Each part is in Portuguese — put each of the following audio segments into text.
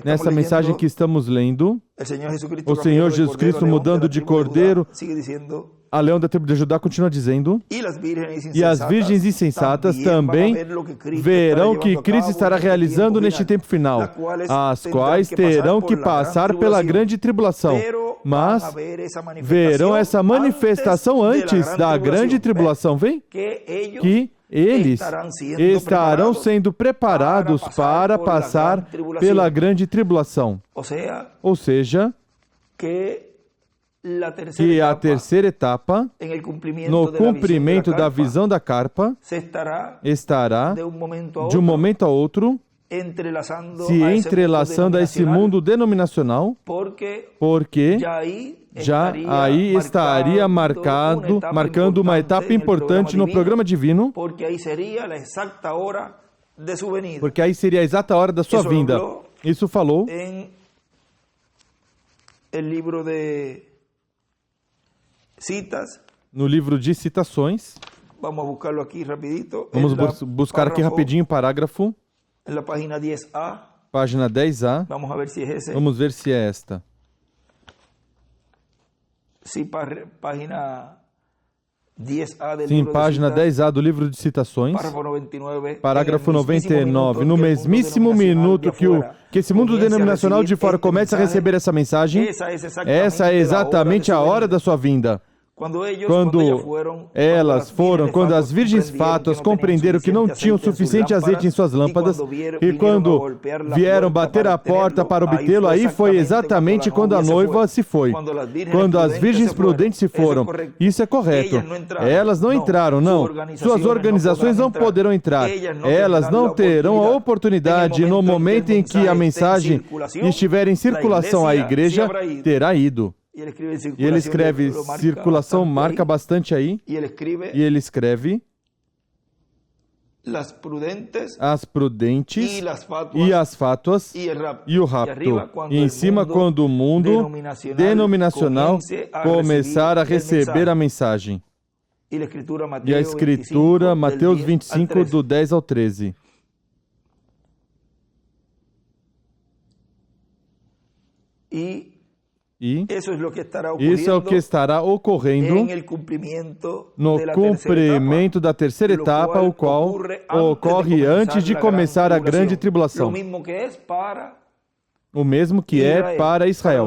Nessa mensagem que estamos lendo, o Senhor Jesus Cristo, mudando de cordeiro a leão da tribo de Judá, continua dizendo: e as virgens insensatas também verão que Cristo estará realizando neste tempo final, as quais terão que passar pela grande tribulação, mas verão essa manifestação antes da grande tribulação. Vem? Que eles estarão sendo preparados para passar pela grande tribulação. Ou seja, que a terceira etapa, no cumprimento da visão da carpa, estará, de um momento a outro, se entrelaçando a esse mundo denominacional, porque já aí estaria marcando uma etapa importante no programa divino, porque aí seria a exata hora da sua vinda. Isso falou no livro de Citações. Vamos buscar aqui rapidinho o parágrafo. Página 10A. Vamos ver se é esta. Sim, página 10A do livro de Citações, parágrafo 99. No mesmíssimo minuto que esse mundo denominacional de fora começa a receber essa mensagem, essa é exatamente a hora da sua vinda. Quando as virgens fátuas compreenderam que não tinham suficiente azeite em suas lâmpadas, e quando vieram bater à porta para obtê-lo, aí foi exatamente quando a noiva se foi. Quando as virgens prudentes se foram. Isso é correto. Elas não entraram, não. Suas organizações não poderão entrar. Elas não terão a oportunidade no momento em que a mensagem estiver em circulação. A igreja terá ido. E ele escreve, circulação marca bastante aí, e ele escreve as prudentes e as fátuas e o rapto. E em cima, quando o mundo denominacional começar a receber a mensagem. E a Escritura, Mateus 25, do 10 ao 13. E isso é o que estará ocorrendo no cumprimento da terceira etapa, o qual ocorre antes de começar a grande tribulação. O mesmo que é para Israel.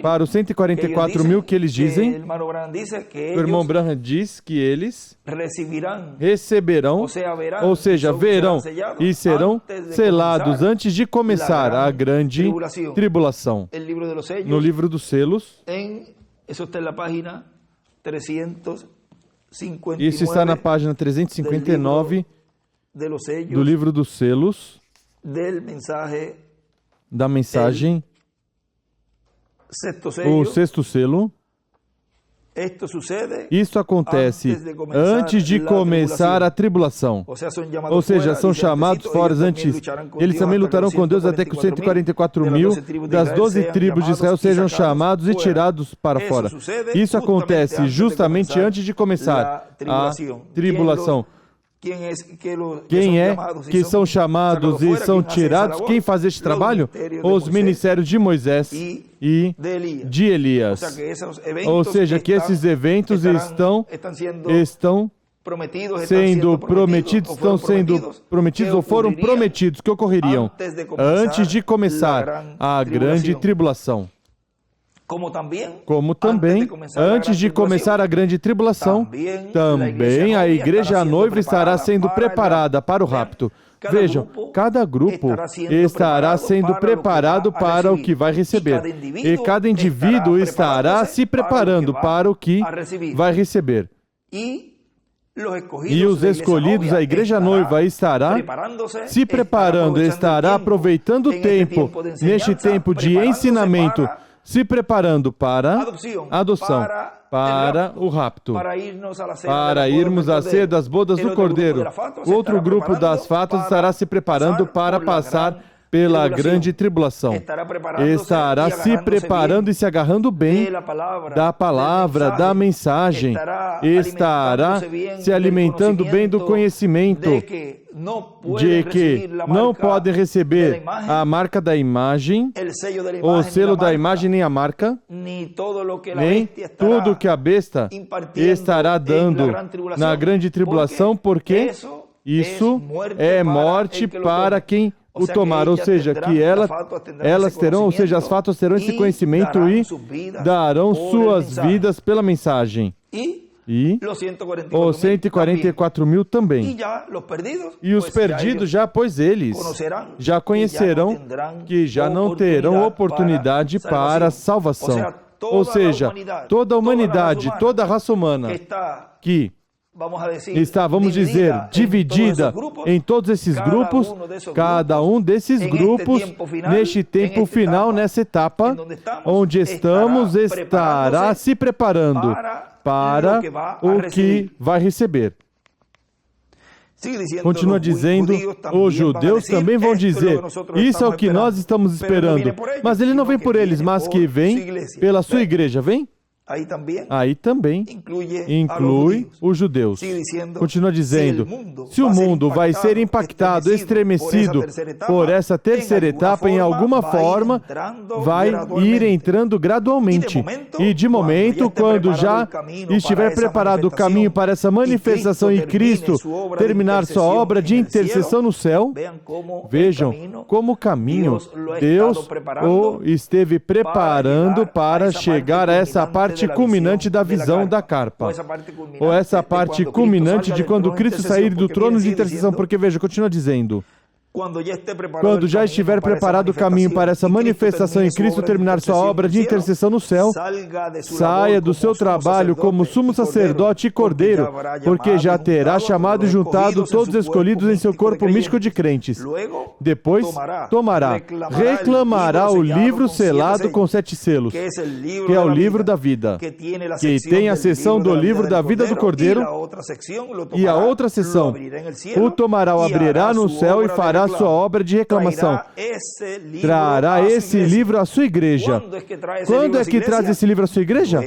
Para os 144 mil que eles dizem, o irmão Branham diz que eles receberão, ou seja, verão e serão selados antes de começar a grande tribulação. No livro dos selos, isso está na página 359 do livro dos selos, da mensagem, o sexto selo. Isso acontece antes de começar a tribulação. Ou seja, são chamados fora antes. Eles também lutarão com Deus até que os 144 mil das 12 tribos de Israel sejam chamados e tirados para fora. Isso acontece justamente antes de começar a tribulação. Quem é que são chamados e são tirados? Quem faz este trabalho? Os ministérios de Moisés e de Elias. Ou seja, que esses eventos estão sendo prometidos ou foram prometidos que ocorreriam antes de começar a grande tribulação. Como também, antes de começar a grande tribulação, também a igreja noiva estará sendo preparada para o rapto. Vejam, cada grupo estará sendo preparado para o que vai receber. E cada indivíduo estará se preparando para o que vai receber. E os escolhidos, a igreja noiva, estará se preparando, estará aproveitando o tempo, neste tempo de ensinamento, se preparando para a adoção, para o rapto, para irmos à ceia das bodas do Cordeiro. Outro grupo das fátuas estará se preparando para passar pela grande tribulação. Estará se preparando e se agarrando bem da palavra, da mensagem. Estará se alimentando bem do conhecimento de que não podem receber a marca da imagem, o selo da imagem, nem a marca, nem tudo que a besta estará dando na grande tribulação, porque isso é morte para quem o tomar, ou seja, que elas terão, ou seja, as fátuas terão esse conhecimento e darão suas vidas pela mensagem. E os 144 mil também. E os perdidos já, pois eles já conhecerão que já não terão oportunidade para a salvação. Ou seja, toda a humanidade, toda a raça humana que está, vamos dizer, dividida em todos esses grupos, cada um desses grupos, neste tempo final, nessa etapa, onde estamos, estará se preparando para o que vai receber. Continua dizendo, os judeus também vão dizer, isso é o que nós estamos esperando, mas ele não vem por eles, mas que vem pela sua igreja, vem? Aí também inclui os judeus. Continua dizendo, se o mundo vai ser impactado, estremecido por essa terceira etapa, em alguma forma, vai ir entrando gradualmente. E de momento, quando já estiver preparado o caminho para essa manifestação e Cristo terminar sua obra de intercessão no céu, vejam como o caminho Deus o esteve preparando para chegar a essa parte culminante da visão da carpa, ou essa parte culminante de quando Cristo sair do trono de intercessão, porque veja, continua dizendo, quando já estiver preparado o caminho para essa manifestação em Cristo terminar sua obra de intercessão no céu, saia do seu trabalho como sumo sacerdote e cordeiro, porque já terá chamado e juntado todos os escolhidos em seu corpo místico de crentes. Depois, reclamará o livro selado com 7 selos, que é o livro da vida, que tem a seção do livro da vida do cordeiro, e a outra seção o tomará, o abrirá no céu e fará sua obra de reclamação. Trará esse livro à sua igreja. Quando é que traz esse livro à sua igreja?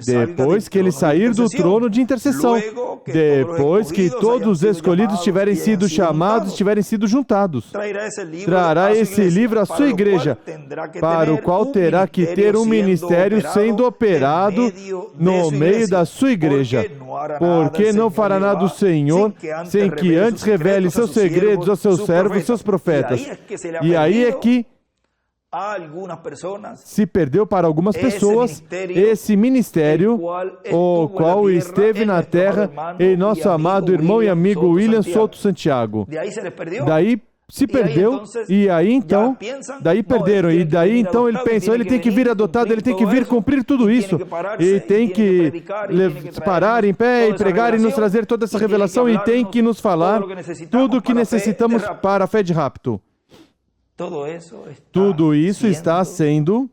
Depois que ele sair do trono de intercessão. Depois que todos os escolhidos tiverem sido chamados, tiverem sido juntados. Trará esse livro à sua igreja, para o qual terá que ter um ministério sendo operado no meio da sua igreja. Porque não fará nada o Senhor sem que antes revele seus segredos aos seus servos, seus profetas. E aí é que se perdeu para algumas pessoas esse ministério, o qual esteve na terra em nosso amado irmão e amigo William Souto Santiago. Daí se perdeu, e aí então, daí perderam, e daí então ele pensa, ele tem que vir adotado, ele tem que vir cumprir tudo isso, e tem que parar em pé e pregar e nos trazer toda essa revelação, e tem que nos falar tudo o que necessitamos para a fé de rapto. Tudo isso está sendo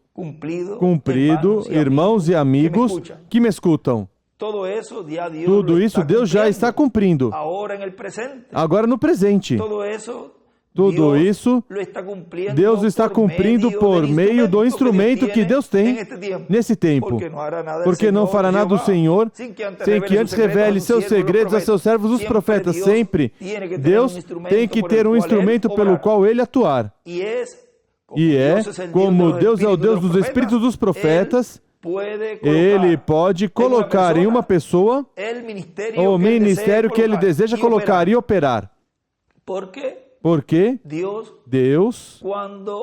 cumprido, irmãos e amigos que me escutam. Tudo isso Deus já está cumprindo, agora no presente. Tudo isso Deus está cumprindo por meio do instrumento que Deus tem nesse tempo. Porque não fará nada o Senhor sem que antes revele seus segredos a seus servos, os profetas. Sempre Deus tem que ter um instrumento pelo qual Ele atuar. E como Deus é o Deus dos espíritos dos profetas, Ele pode colocar em uma pessoa o ministério que Ele deseja colocar e operar. Porque Deus,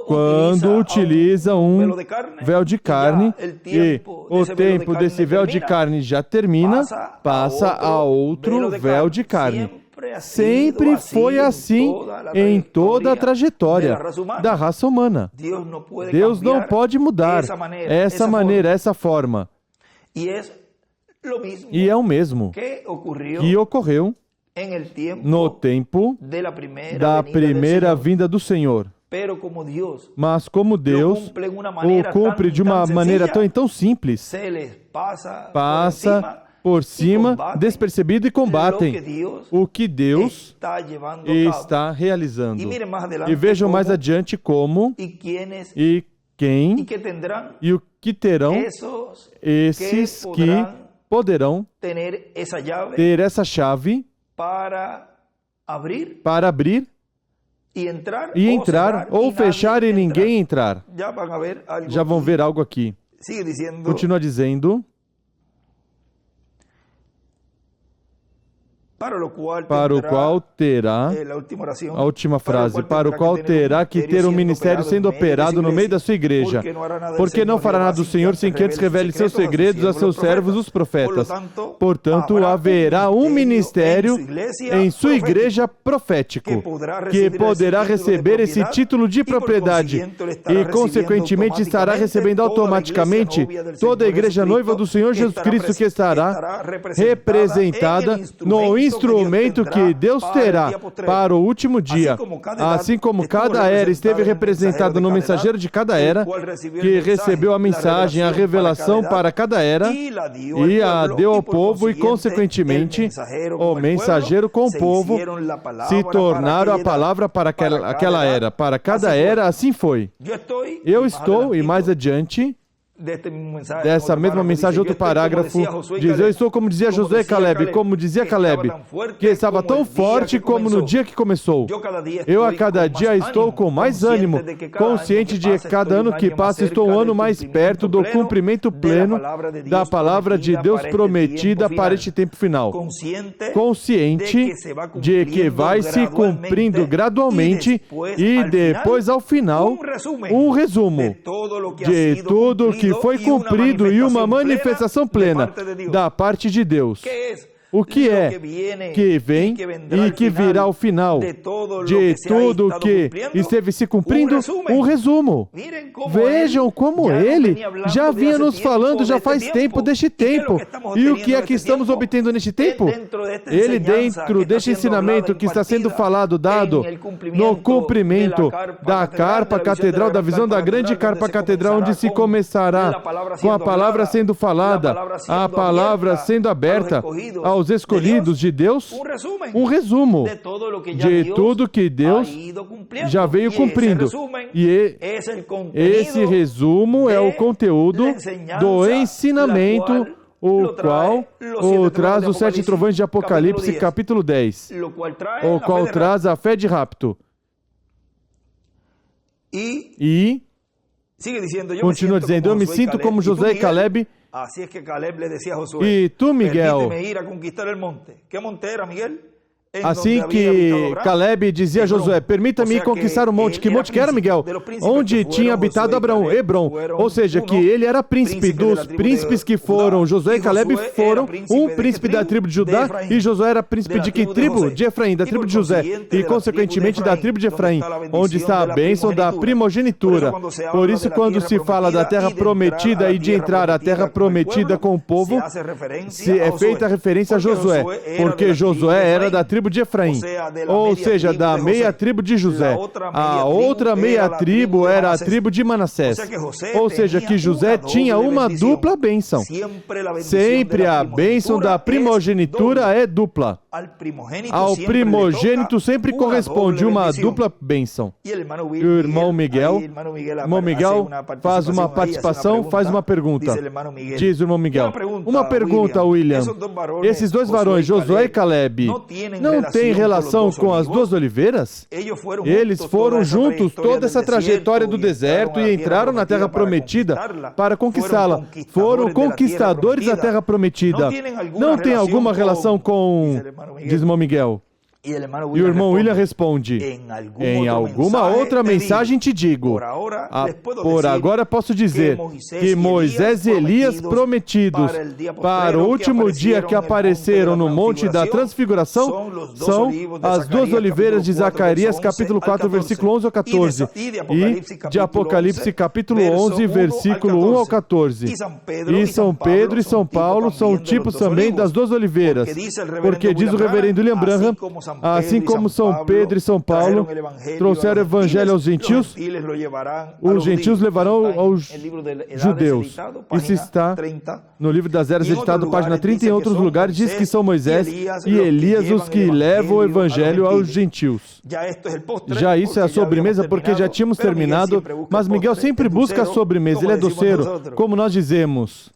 quando utiliza um véu de carne, e o tempo desse véu de carne já termina, passa a outro véu de carne. Sempre foi assim em toda a trajetória da raça humana. Deus não pode mudar essa maneira, essa forma. E é o mesmo que ocorreu no tempo da primeira vinda do Senhor. Mas como Deus o cumpre de uma maneira tão simples, passa por cima, despercebido, e combatem o que Deus está realizando. E vejam mais adiante como e quem e o que terão esses que poderão ter essa chave para abrir e entrar, ou fechar e ninguém entrar. Já vão ver algo aqui. Continua dizendo: para o qual terá, a última frase, para o qual terá que ter um ministério sendo operado no meio da sua igreja, porque não fará nada do Senhor sem que antes revele seus segredos a seus servos, os profetas. Portanto, haverá um ministério em sua igreja profético, que poderá receber esse título de propriedade e, consequentemente, estará recebendo automaticamente toda a igreja noiva do Senhor Jesus Cristo, que estará representada no instrumento que Deus terá para o último dia, assim como cada era esteve representada no mensageiro de cada era, que recebeu a mensagem, a revelação para cada era, e a deu ao povo, e consequentemente o mensageiro com o povo se tornaram a palavra para aquela era. Para cada era, assim foi. Eu estou, e mais adiante, dessa mesma mensagem, outro parágrafo diz: eu estou como dizia Josué e Caleb, como dizia Caleb, que estava tão forte como no dia que começou. Eu a cada dia estou com mais ânimo, consciente de que cada ano que passa estou um ano mais perto do cumprimento pleno da palavra de Deus prometida para este tempo final. Consciente de que vai se cumprindo gradualmente e depois, ao final, um resumo de tudo que foi cumprido e uma manifestação plena da parte de Deus. O que é que vem e que virá ao final de tudo que esteve se cumprindo? Um resumo. Vejam como ele já vinha nos falando já faz tempo deste tempo. E o que é que estamos obtendo neste tempo? Ele, dentro deste ensinamento que está sendo falado, dado no cumprimento da carpa catedral, da visão da grande carpa catedral, onde se começará com a palavra sendo falada, a palavra sendo aberta aos escolhidos de Deus, um resumo de tudo que Deus já veio cumprindo. E esse resumo é o conteúdo do ensinamento, o qual traz os 7 trovões de Apocalipse, capítulo 10, o qual traz a fé de rapto. E continua dizendo: eu me sinto como Josué e Caleb. E tu, Miguel, assim que Caleb dizia a Josué: permita-me conquistar o monte. Que monte que era, Miguel? Onde tinha habitado Abraão, Hebron. Ou seja, que ele era príncipe. Dos príncipes que foram Josué e Caleb foram um príncipe da tribo de Judá, e Josué era príncipe de que tribo? De Efraim, da tribo de José, e consequentemente da tribo de Efraim, onde está a bênção da primogenitura. Por isso, quando se fala da terra prometida e de entrar à terra prometida com o povo, se é feita referência a Josué, porque Josué era da tribo de Efraim, ou seja, da meia tribo de José. A outra meia tribo era a tribo de Manassés. Ou seja, que José tinha uma dupla bênção. Sempre a bênção da primogenitura é dupla. Ao primogênito sempre corresponde uma dupla bênção. E o irmão Miguel faz uma participação, faz uma pergunta. Diz o irmão Miguel: uma pergunta, William. Esses dois varões, Josué e Caleb, não têm relação com as duas oliveiras? Eles foram juntos toda essa trajetória do deserto e entraram na terra prometida para conquistá-la. Foram conquistadores da terra prometida. Não tem alguma relação com... Diz o irmão Miguel. E o irmão William responde: em alguma outra mensagem te digo. Por agora posso dizer que Moisés e Elias prometidos para o último dia que apareceram no Monte da Transfiguração são as duas oliveiras de Zacarias, capítulo 4, versículo 11 ao 14, e de Apocalipse, capítulo 11, versículo 1 ao 14. E São Pedro e São Paulo são tipos também das duas oliveiras, porque diz o reverendo William Branham, Assim como São Pedro e São Paulo trouxeram o evangelho aos gentios, os gentios levarão aos judeus. Isso está no livro das Eras, editado, página 30, e em outros lugares diz que são Moisés e Elias os que levam o evangelho aos gentios. Já isso é a sobremesa, porque já tínhamos terminado, mas Miguel sempre busca a sobremesa, ele é doceiro, como nós dizemos.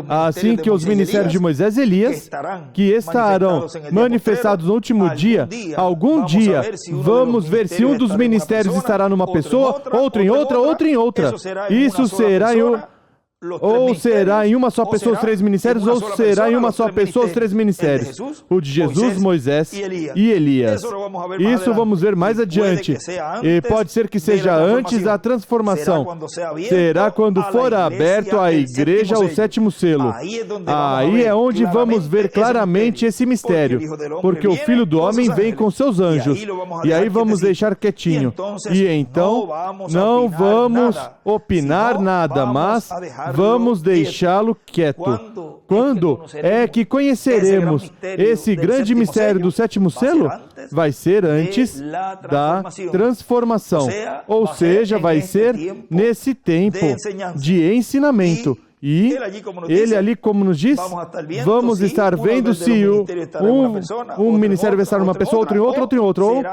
Assim que os ministérios de Moisés e Elias, que estarão manifestados no último dia, algum dia, vamos ver se um dos ministérios estará numa pessoa, outro em outra, outro em outra. Isso será em uma só pessoa os três ministérios, ou será em uma só pessoa os três ministérios? O de Jesus, Moisés e Elias. Isso vamos ver mais adiante. E pode ser que seja antes da transformação. Será quando for aberto à igreja o sétimo selo. Aí é onde vamos ver claramente esse mistério. Porque o Filho do Homem vem com seus anjos. E aí vamos deixar quietinho. E então, não vamos opinar nada, mas vamos deixá-lo quieto. Quando é que conheceremos esse grande mistério do sétimo selo? Vai ser antes da transformação. Ou seja, vai ser nesse tempo de ensinamento. E ele ali, como nos diz, vamos estar vendo se um ministério vai estar numa pessoa, outro em outra, outro em outra, ou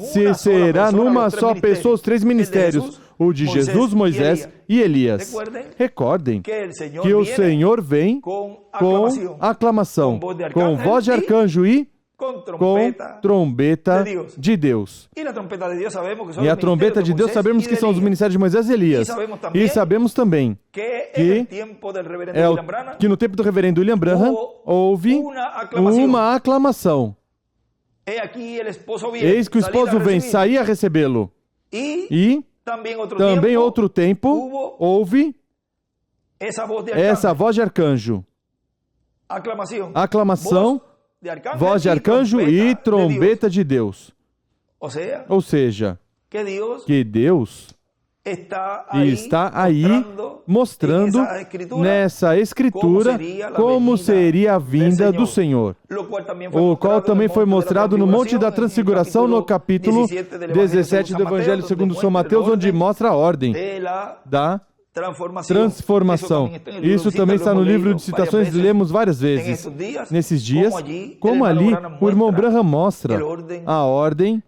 se será numa só pessoa os três ministérios, o de Jesus, Moisés e Elias. Recordem que o Senhor vem com aclamação, com voz de arcanjo e com trombeta de Deus. E a trombeta de Deus sabemos que são os ministérios de Moisés e Elias. E sabemos também que no tempo do reverendo William Branham houve uma aclamação. Eis que o esposo vem, sair a recebê-lo. E também outro tempo houve essa voz de arcanjo. Aclamação, voz de arcanjo e trombeta de Deus. Ou seja, que Deus está aí mostrando nessa escritura como seria a vinda do Senhor, o qual também foi mostrado no Monte da Transfiguração, no capítulo 17 do Evangelho segundo São Mateus, onde mostra a ordem da transformação. Isso também está no livro de citações, lemos várias vezes. Nesses dias, como ali, o irmão Branham mostra a ordem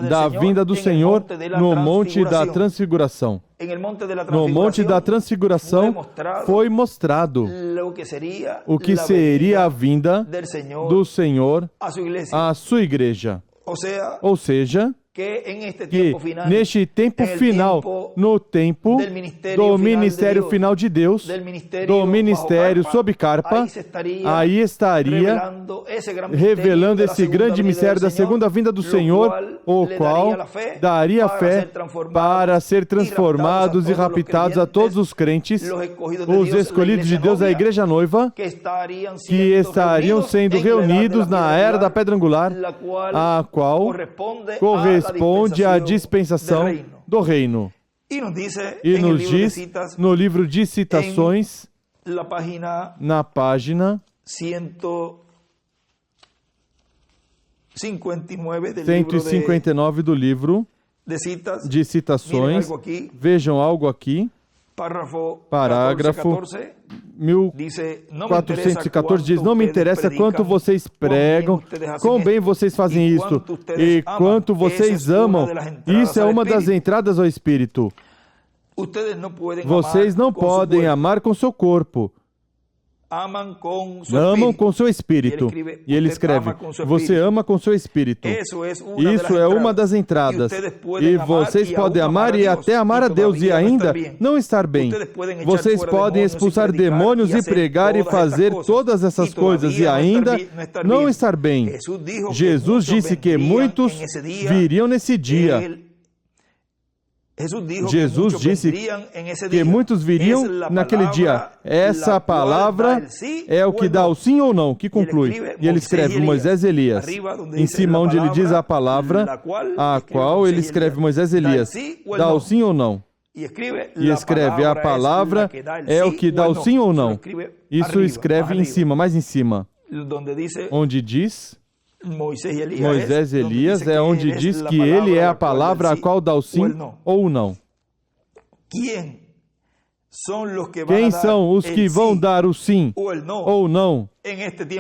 da vinda do Senhor no Monte da Transfiguração. No Monte da Transfiguração foi mostrado o que seria a vinda do Senhor à sua igreja. Ou seja, que neste tempo final, no tempo do ministério final de Deus, do ministério sob carpa, aí estaria revelando esse grande mistério da segunda vinda do Senhor, o qual daria fé para ser transformados e raptados a todos os crentes, os escolhidos de Deus, a igreja noiva, que estariam sendo reunidos na era da pedra angular, a qual corresponde à dispensação do reino. E nos diz no livro de citações, na página 159 do livro de citações, vejam algo aqui, parágrafo 1414 diz: não me interessa quanto vocês pregam, quão bem vocês fazem isto e quanto vocês amam. Isso é uma das entradas ao Espírito. Vocês não podem amar com seu corpo. Amam com seu espírito. E ele escreve: você ama com seu espírito. Isso é uma das entradas. E vocês podem amar e até amar a Deus e ainda não estar bem. Vocês podem expulsar demônios e pregar e fazer todas essas coisas e ainda não estar bem. Jesus disse que muitos viriam nesse dia. Jesus disse que muitos viriam naquele dia. Essa palavra é o que dá o sim ou não, que conclui. E ele escreve Moisés e Elias. Em cima onde ele diz a palavra, a qual ele escreve Moisés e Elias. Dá o sim ou não. E escreve a palavra é o que dá o sim ou não. Isso escreve em cima, mais em cima. Onde diz Moisés e Elias é onde diz que ele é a palavra a qual dá o sim ou o não. Quem são os que vão dar o sim ou não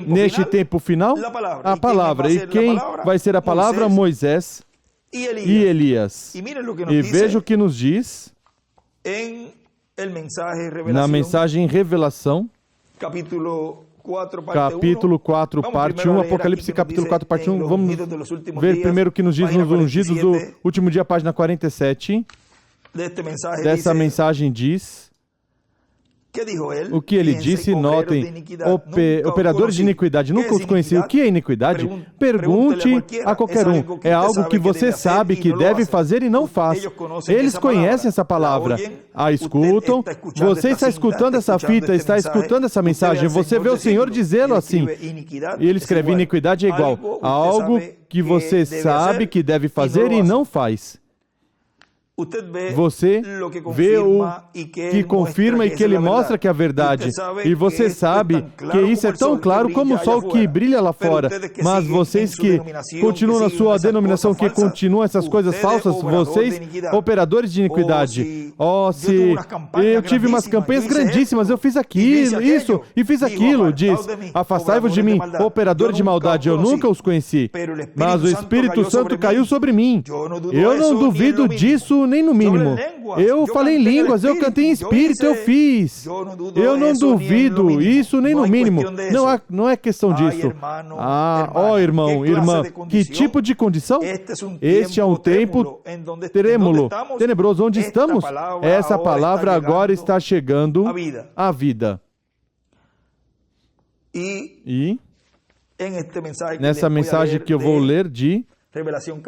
neste tempo final? A palavra. E quem vai ser a palavra? Moisés e Elias. E veja o que nos diz na mensagem Revelação, capítulo 4, parte 1, Apocalipse, capítulo 4, parte 1. Vamos ver primeiro o que nos diz nos ungidos do último dia, página 47. Dessa mensagem diz... O que ele disse, notem, operadores de iniquidade, nunca os conheci. O que é iniquidade? Pergunte a qualquer um. É algo que você sabe que deve fazer e não faz. Eles conhecem essa palavra, a escutam. Você está escutando essa fita, está escutando essa mensagem. Você vê o Senhor dizê-lo assim. E ele escreve, iniquidade é igual a algo que você sabe que deve fazer e não faz. Você vê o que confirma e que ele mostra que é a verdade. E você sabe que isso é tão claro como o sol que brilha lá fora. Mas vocês que continuam na sua denominação, que continuam essas coisas falsas, vocês, operadores de iniquidade. Oh, se eu tive umas campanhas grandíssimas, eu fiz aquilo, isso, e fiz aquilo, diz, afastai-vos de mim, operador de maldade, eu nunca os conheci. Mas o Espírito Santo caiu sobre mim. Eu não duvido disso nem no mínimo. Eu falei em línguas, eu cantei em espírito, eu fiz. Eu não duvido isso nem no mínimo. Não é questão disso. Irmão, irmã, que tipo de condição? Este é um tempo trêmulo, tenebroso. Onde estamos? Essa palavra agora está chegando à vida. E nessa mensagem que eu vou ler de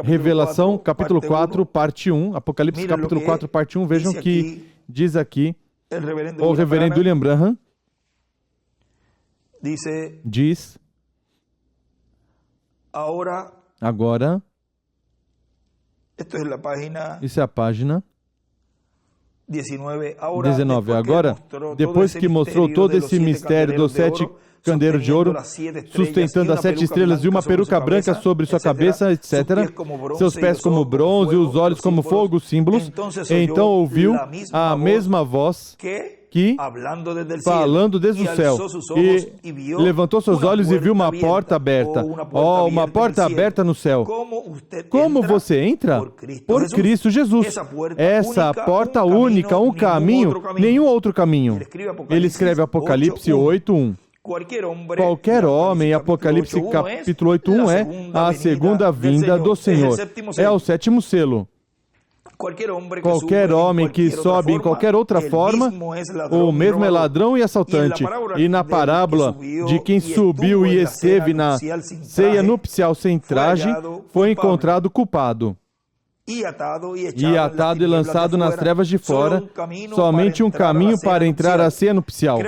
Revelação, capítulo 4, parte 1, Apocalipse, capítulo 4, parte 1, vejam que diz aqui, o reverendo William Branham diz, agora, isso é a página 19, agora, depois que mostrou todo esse mistério dos 7 candeeiros de ouro, sustentando as 7 estrelas e uma peruca branca sobre sua cabeça, etc. Seus pés como bronze e os olhos como fogo, símbolos. Então ouviu a mesma voz que, falando desde o céu, e levantou seus olhos e viu uma porta aberta. Uma porta aberta no céu. Como você entra? Por Cristo Jesus. Essa porta única, um caminho, nenhum outro caminho. Ele escreve Apocalipse 8:1. Qualquer homem, Apocalipse capítulo 8:1 é a segunda vinda do Senhor. É o 7º selo. Qualquer homem que sobe em qualquer outra forma, o mesmo é ladrão e assaltante. E na parábola de quem subiu e esteve na ceia nupcial sem traje, foi encontrado culpado. E atado e lançado nas trevas de fora, somente um caminho para entrar à ceia nupcial.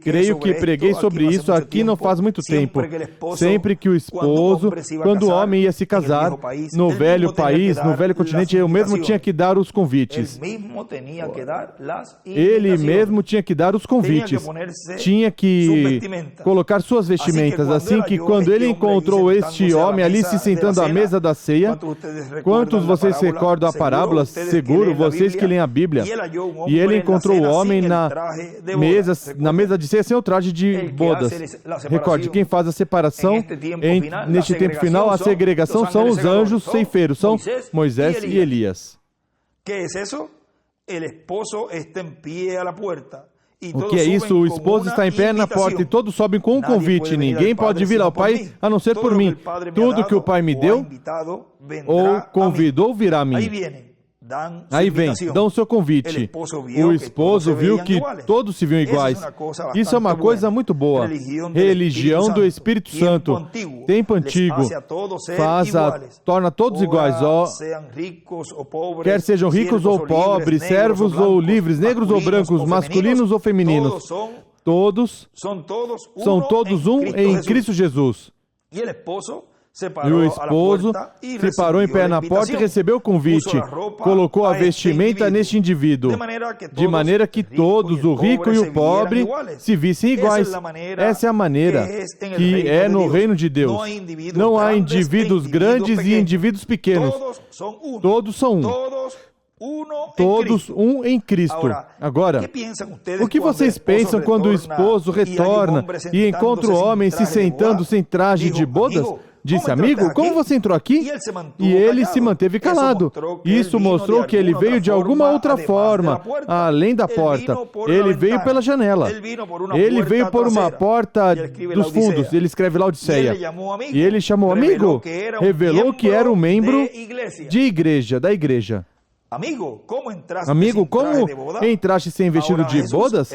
Creio que preguei sobre isso aqui não faz muito tempo. Sempre que o esposo, quando o homem ia se casar, no velho país, no velho continente, ele mesmo tinha que dar os convites. Ele mesmo tinha que dar os convites. Tinha que colocar suas vestimentas. Assim que quando ele encontrou este homem ali se sentando à mesa da ceia, quantos vocês recordam a parábola? Seguro, vocês que leem a Bíblia. E ele encontrou o homem na mesa de ceia sem o traje de bodas. Recorde, quem faz a separação neste tempo final, a segregação, são os anjos ceifeiros, são Moisés e Elias. O que é isso? O esposo está em pé na porta e todos sobem com um convite. Ninguém pode vir ao Pai a não ser por mim. Tudo que o Pai me deu ou convidou virá a mim. Aí vem, dão o seu convite. O esposo viu que todos se viam iguais. Isso é uma coisa muito boa. Religião do Espírito Santo. Tempo antigo. Torna todos iguais. Quer sejam ricos ou pobres, servos ou livres, negros ou brancos, masculinos ou femininos. São todos um em Cristo Jesus. E o esposo se parou em pé na porta e recebeu o convite. Colocou a vestimenta neste indivíduo, de maneira que todos, o rico e o pobre, se vissem iguais. Essa é a maneira que é no reino de Deus. Não há indivíduos grandes e indivíduos pequenos. Todos são um. Todos um em Cristo. Agora, o que vocês pensam quando o esposo retorna e encontra o homem se sentando sem traje de bodas? Disse, amigo, como você entrou aqui? E ele se manteve calado. Isso mostrou que ele veio de alguma outra forma, além da porta. Ele veio pela janela. Ele veio por uma porta dos fundos. Ele escreve Laodiceia. E ele chamou amigo. Revelou que era um membro de igreja, da igreja. Amigo, como entraste sem vestido de bodas?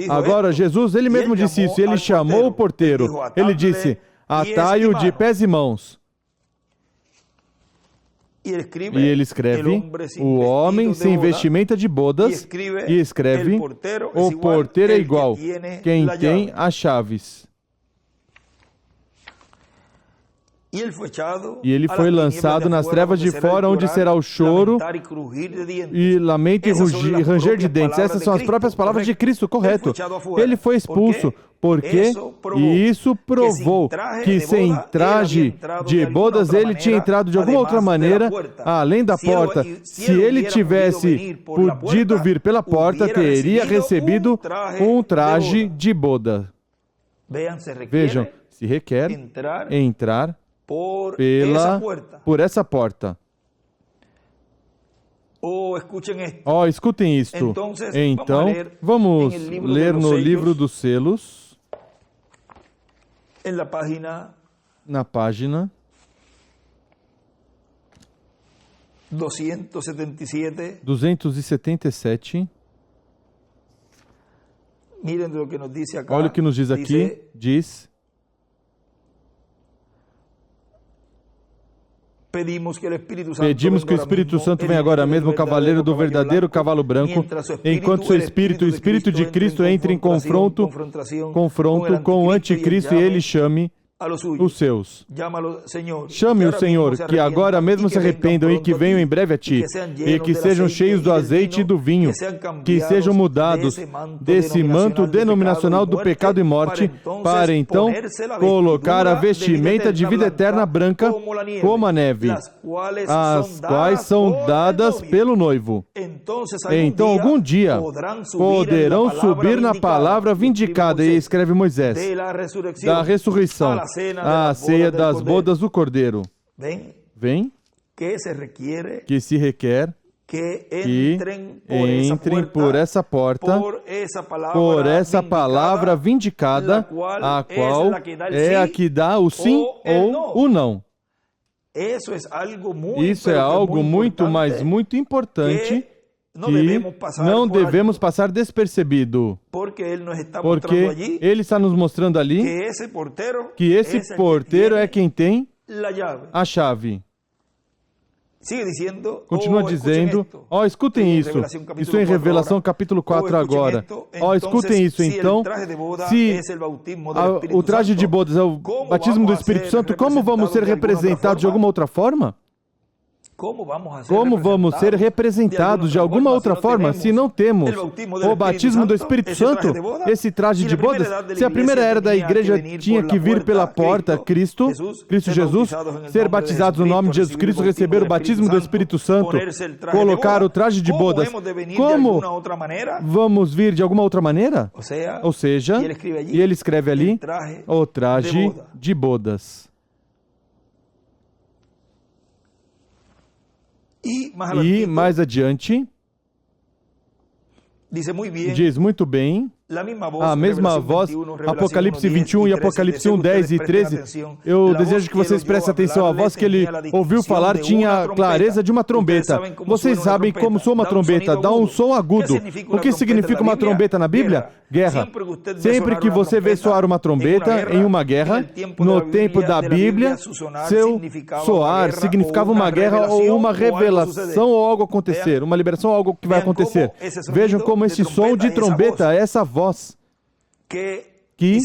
Agora, Jesus, ele mesmo disse isso. Ele chamou o porteiro. Ele disse, atai-o de pés e mãos. E ele escreve, o homem sem vestimenta de bodas, e escreve, o porteiro é igual, quem tem as chaves. E ele foi lançado nas trevas de fora, onde será o choro e lamento e ranger de dentes. Essas são as próprias palavras de Cristo, correto. Ele foi expulso, porque isso provou que sem traje de bodas ele tinha entrado de alguma outra maneira, além da porta. Se ele tivesse podido vir pela porta, teria recebido um traje de boda. Vejam, se requer entrar por essa porta. Escutem isto. Então, vamos ler no livro dos selos, na página 277. Olha o que nos diz aqui. Diz: Pedimos que o Espírito Santo venha agora mesmo, cavaleiro do verdadeiro cavalo branco, enquanto seu Espírito, o Espírito de Cristo, entre em confronto com o anticristo e ele chame os seus. Chame o Senhor, que agora mesmo se arrependam e que venham em breve a ti, e que sejam cheios do azeite e do vinho, que sejam mudados desse manto denominacional do pecado e morte, para então colocar a vestimenta de vida eterna branca como a neve, as quais são dadas pelo noivo. Então algum dia poderão subir na palavra vindicada, e escreve Moisés, da ressurreição, a ceia das bodas do Cordeiro. Vem, que se requer que entrem por essa porta, por essa palavra vindicada, a qual é a que dá o sim ou o não. Isso é algo muito, mas muito importante, que não devemos passar despercebido, porque ele está nos mostrando ali que esse porteiro é quem tem a chave. Continua dizendo, escutem isso. Isso é em Revelação capítulo 4 agora. Escutem isso. Então, se o traje de bodas é o batismo do Espírito Santo, como vamos ser representados de alguma outra forma? Como vamos ser representados de alguma outra forma se não temos o batismo do Espírito Santo, esse traje de bodas? Se a primeira era da igreja tinha que vir pela porta, Cristo Jesus, ser batizados no nome de Jesus Cristo, receber o batismo do Espírito Santo, colocar o traje de bodas, como vamos vir de alguma outra maneira? Ou seja, e ele escreve ali, o traje de bodas. E mais adiante, diz muito bem, a mesma voz, Apocalipse 21 e Apocalipse 1, 10 e 13. Eu desejo que vocês prestem atenção. A voz que ele ouviu falar tinha a clareza de uma trombeta. Vocês sabem como soa uma trombeta, dá um som agudo. O que significa uma trombeta na Bíblia? Guerra. Sempre que você vê soar uma trombeta em uma guerra, no tempo da Bíblia, seu soar significava uma guerra ou uma revelação ou algo acontecer, uma liberação ou algo que vai acontecer. Vejam como esse som de trombeta, essa voz, que,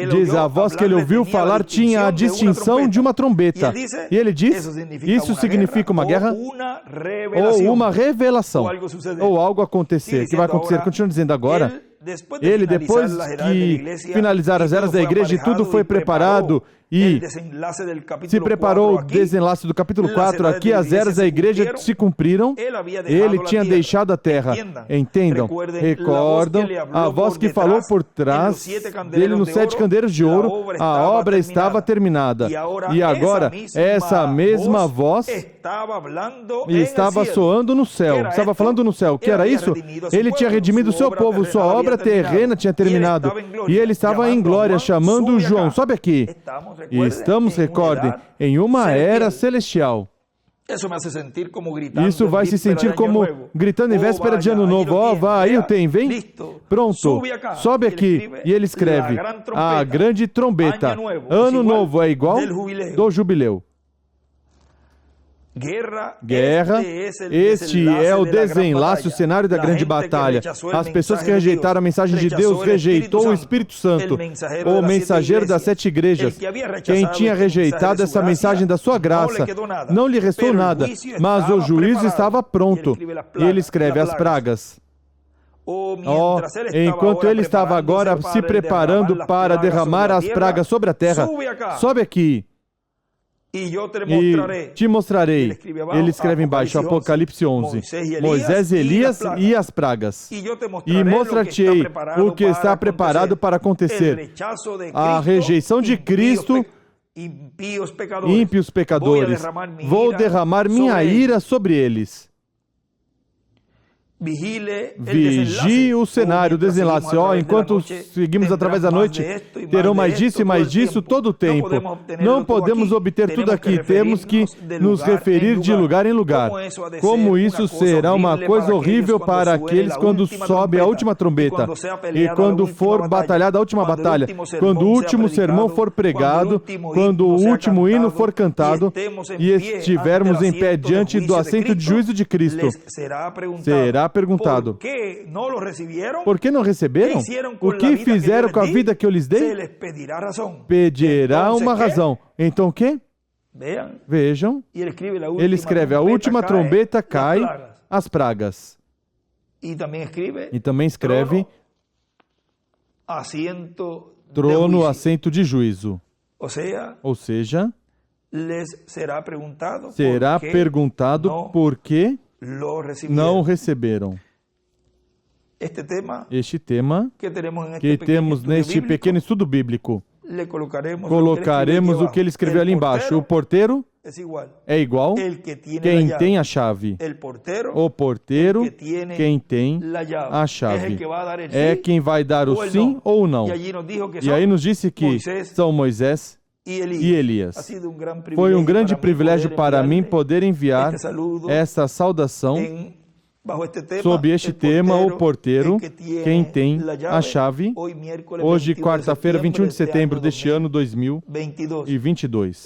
diz a voz que ele ouviu falar, tinha a distinção de uma trombeta. E ele diz, isso significa uma guerra ou uma revelação, ou algo acontecer, que vai acontecer. Continua dizendo agora, ele, depois que finalizar as eras da igreja e tudo foi preparado, e se preparou o desenlace do capítulo 4, aqui as eras da igreja se cumpriram, ele tinha deixado a terra. Entendam, recordam, a voz que falou por trás dele nos 7 candeeiros de ouro, a obra estava terminada. E agora, essa mesma voz estava soando no céu, estava falando no céu. O que era isso? Ele tinha redimido o seu povo, sua obra terrena tinha terminado. E ele estava em glória, chamando João. Sobe aqui. E estamos, recordem, em uma era celestial. Isso vai se sentir como gritando em véspera de ano novo. Ó, vai, aí o tem, vem. Pronto, sobe aqui. E ele escreve, a grande trombeta. Ano novo é igual do jubileu. Guerra, este é o desenlace, o cenário da grande batalha. As pessoas que rejeitaram a mensagem de Deus, rejeitou o Espírito Santo, o mensageiro das 7 igrejas. Quem tinha rejeitado essa mensagem da sua graça, não lhe restou nada, mas o juízo estava pronto. E ele escreve as pragas. Enquanto ele estava agora se preparando para derramar as pragas sobre a terra, sobe aqui. E te mostrarei. Ele escreve embaixo, Apocalipse 11. Moisés, Elias e as pragas. E mostrar-te-ei o que está preparado para acontecer. A rejeição de Cristo, ímpios pecadores. Vou derramar minha ira sobre eles. Vigie o cenário, o desenlace. Enquanto seguimos através da noite, terão mais disso e mais disso todo o tempo. Não podemos obter tudo aqui, temos que nos referir de lugar em lugar. Como isso será uma coisa horrível para aqueles quando sobe a última trombeta, e quando for batalhada a última batalha, quando o último sermão for pregado, quando o último hino for cantado, e estivermos em pé diante do assento de juízo de Cristo. Será perguntado, por que não receberam? O que fizeram com a vida que eu lhes dei? Pedirá uma razão. Então o quê? Vejam, ele escreve, a última trombeta cai, as pragas. E também escreve, trono, assento de juízo. Ou seja, será perguntado por que não receberam. Este tema que temos neste pequeno estudo bíblico, colocaremos o que ele escreveu ali embaixo. O porteiro é igual quem tem a chave. O porteiro, quem tem a chave. É quem vai dar o sim ou o não. E aí nos disse que são Moisés e Elias. Foi um grande privilégio para mim poder enviar esta saudação sob este tema, o porteiro, quem tem a chave, hoje, quarta-feira, 21 de setembro deste ano 2022.